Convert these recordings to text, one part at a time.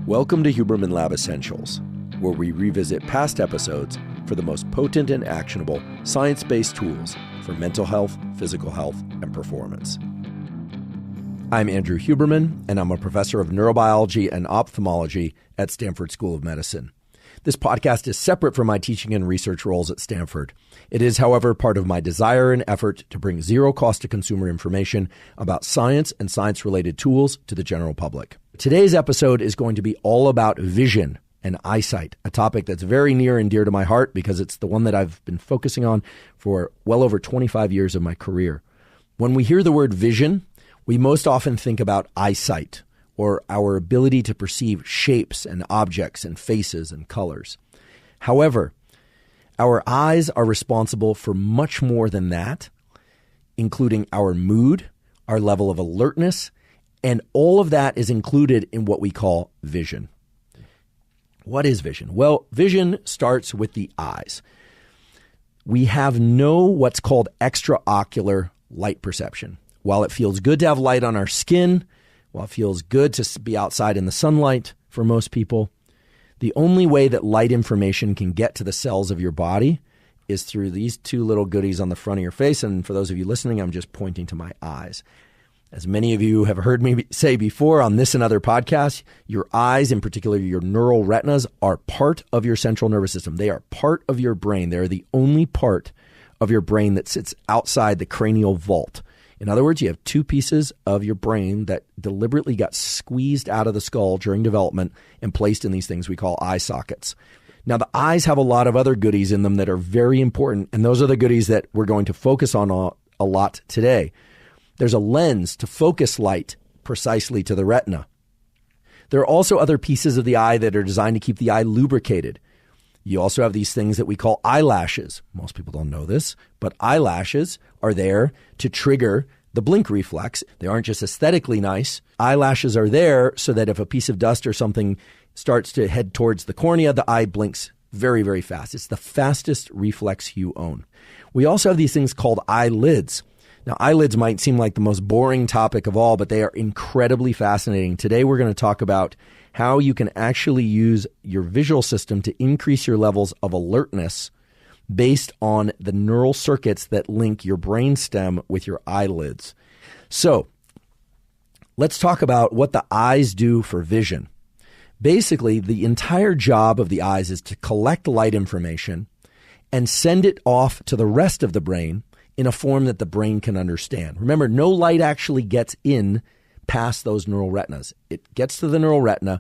Welcome to Huberman Lab Essentials, where we revisit past episodes for the most potent and actionable science-based tools for mental health, physical health, and performance. I'm Andrew Huberman, and I'm a professor of neurobiology and ophthalmology at Stanford School of Medicine. This podcast is separate from my teaching and research roles at Stanford. It is, however, part of my desire and effort to bring zero cost to consumer information about science and science-related tools to the general public. Today's episode is going to be all about vision and eyesight, a topic that's very near and dear to my heart because it's the one that I've been focusing on for well over 25 years of my career. When we hear the word vision, we most often think about eyesight, or our ability to perceive shapes and objects and faces and colors. However, our eyes are responsible for much more than that, including our mood, our level of alertness, and all of that is included in what we call vision. What is vision? Well, vision starts with the eyes. We have what's called extraocular light perception. While it feels good to have light on our skin, while it feels good to be outside in the sunlight for most people, the only way that light information can get to the cells of your body is through these two little goodies on the front of your face. And for those of you listening, I'm just pointing to my eyes. As many of you have heard me say before on this and other podcasts, your eyes, in particular your neural retinas, are part of your central nervous system. They are part of your brain. They're the only part of your brain that sits outside the cranial vault. In other words, you have two pieces of your brain that deliberately got squeezed out of the skull during development and placed in these things we call eye sockets. Now, the eyes have a lot of other goodies in them that are very important, and those are the goodies that we're going to focus on a lot today. There's a lens to focus light precisely to the retina. There are also other pieces of the eye that are designed to keep the eye lubricated. You also have these things that we call eyelashes. Most people don't know this, but eyelashes are there to trigger the blink reflex. They aren't just aesthetically nice. Eyelashes are there so that if a piece of dust or something starts to head towards the cornea, the eye blinks very, very fast. It's the fastest reflex you own. We also have these things called eyelids. Now, eyelids might seem like the most boring topic of all, but they are incredibly fascinating. Today, we're going to talk about how you can actually use your visual system to increase your levels of alertness based on the neural circuits that link your brainstem with your eyelids. So, let's talk about what the eyes do for vision. Basically, the entire job of the eyes is to collect light information and send it off to the rest of the brain in a form that the brain can understand. Remember, no light actually gets in past those neural retinas. It gets to the neural retina,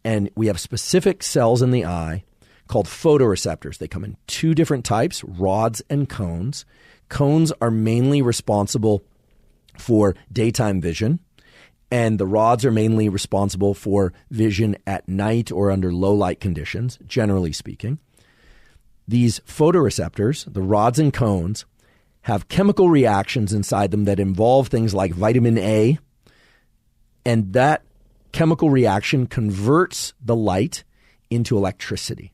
and we have specific cells in the eye called photoreceptors. They come in two different types, rods and cones. Cones are mainly responsible for daytime vision, and the rods are mainly responsible for vision at night or under low light conditions, generally speaking. These photoreceptors, the rods and cones, have chemical reactions inside them that involve things like vitamin A, and that chemical reaction converts the light into electricity.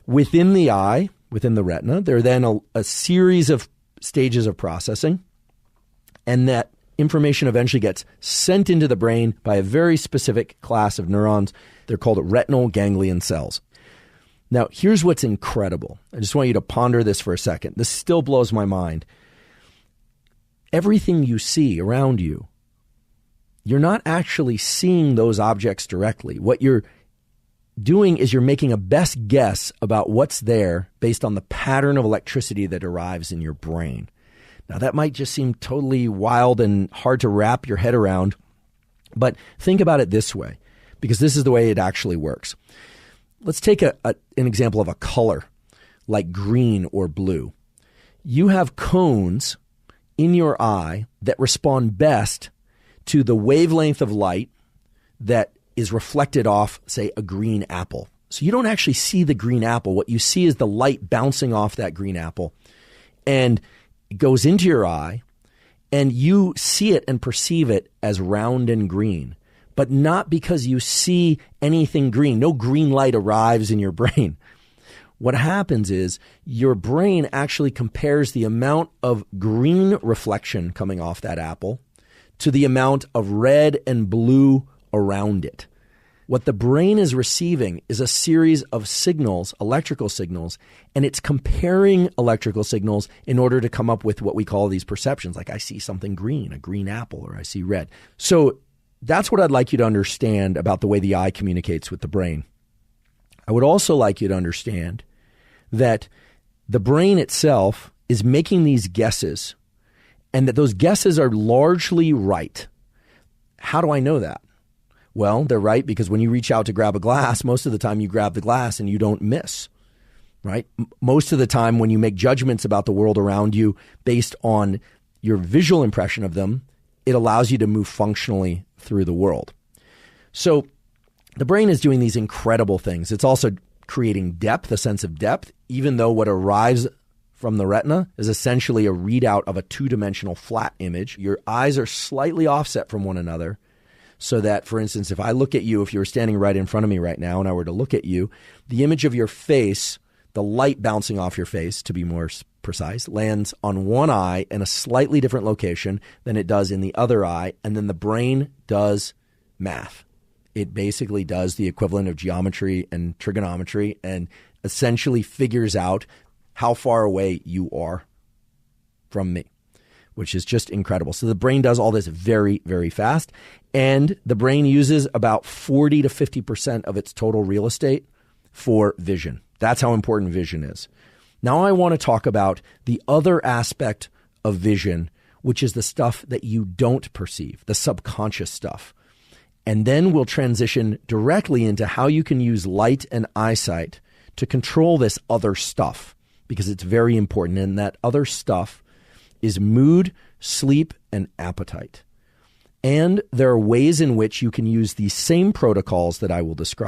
Within the eye, within the retina, there are then a series of stages of processing, and that information eventually gets sent into the brain by a very specific class of neurons. They're called retinal ganglion cells. Now, here's what's incredible. I just want you to ponder this for a second. This still blows my mind. Everything you see around you, you're not actually seeing those objects directly. What you're doing is you're making a best guess about what's there based on the pattern of electricity that arrives in your brain. Now, that might just seem totally wild and hard to wrap your head around, but think about it this way, because this is the way it actually works. Let's take an example of a color like green or blue. You have cones in your eye that respond best to the wavelength of light that is reflected off, say, a green apple. So you don't actually see the green apple. What you see is the light bouncing off that green apple, and it goes into your eye, and you see it and perceive it as round and green, but not because you see anything green. No green light arrives in your brain. What happens is your brain actually compares the amount of green reflection coming off that apple to the amount of red and blue around it. What the brain is receiving is a series of signals, electrical signals, and it's comparing electrical signals in order to come up with what we call these perceptions, like I see something green, a green apple, or I see red. So that's what I'd like you to understand about the way the eye communicates with the brain. I would also like you to understand that the brain itself is making these guesses, and that those guesses are largely right. How do I know that? Well, they're right because when you reach out to grab a glass, most of the time you grab the glass and you don't miss, right? Most of the time when you make judgments about the world around you based on your visual impression of them, it allows you to move functionally through the world. So the brain is doing these incredible things. It's also creating depth, a sense of depth, even though what arrives from the retina is essentially a readout of a two-dimensional flat image. Your eyes are slightly offset from one another, so that, for instance, if I look at you, if you were standing right in front of me right now and I were to look at you, the image of your face, the light bouncing off your face, to be more precise, lands on one eye in a slightly different location than it does in the other eye, and then the brain does math. It basically does the equivalent of geometry and trigonometry and essentially figures out how far away you are from me, which is just incredible. So the brain does all this very, very fast, and the brain uses about 40 to 50% of its total real estate for vision. That's how important vision is. Now I want to talk about the other aspect of vision, which is the stuff that you don't perceive, the subconscious stuff. And then we'll transition directly into how you can use light and eyesight to control this other stuff, because it's very important. And that other stuff is mood, sleep, and appetite. And there are ways in which you can use these same protocols that I will describe